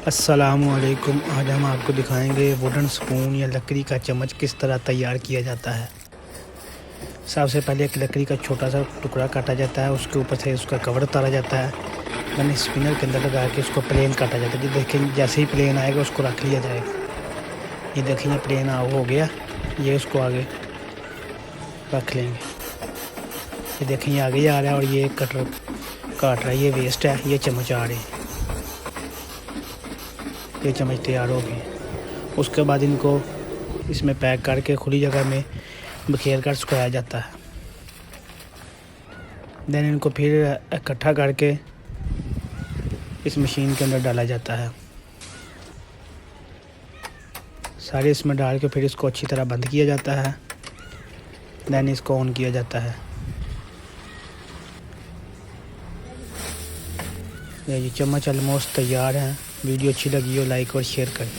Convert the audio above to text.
अस्सलामुअलैकुम। आज हम आपको दिखाएंगे वुडन स्पून या लकड़ी का चम्मच किस तरह तैयार किया जाता है। सबसे पहले एक लकड़ी का छोटा सा टुकड़ा काटा जाता है, उसके ऊपर से उसका कवर उतारा जाता है, मैंने स्पिनर के अंदर लगा के उसको प्लेन काटा जाता है। ये देखें, जैसे ही प्लेन आएगा उसको रख लिया जाएगा। ये देखें, ये प्लेन हो गया, ये उसको आगे रख लेंगे। ये देखें, ये आगे आ रहा है और ये कटर काट रहा है, ये वेस्ट है, ये चम्मच आ रहे हैं। ये चम्मच तैयार हो गए। उसके बाद इनको इसमें पैक करके खुली जगह में बखेर कर सुखाया जाता है। देन इनको फिर इकट्ठा करके इस मशीन के अंदर डाला जाता है। सारे इसमें डाल के फिर इसको अच्छी तरह बंद किया जाता है। देन इसको ऑन किया जाता है। ये चम्मच ऑलमोस्ट तैयार है। वीडियो अच्छी लगी हो लाइक और शेयर करें।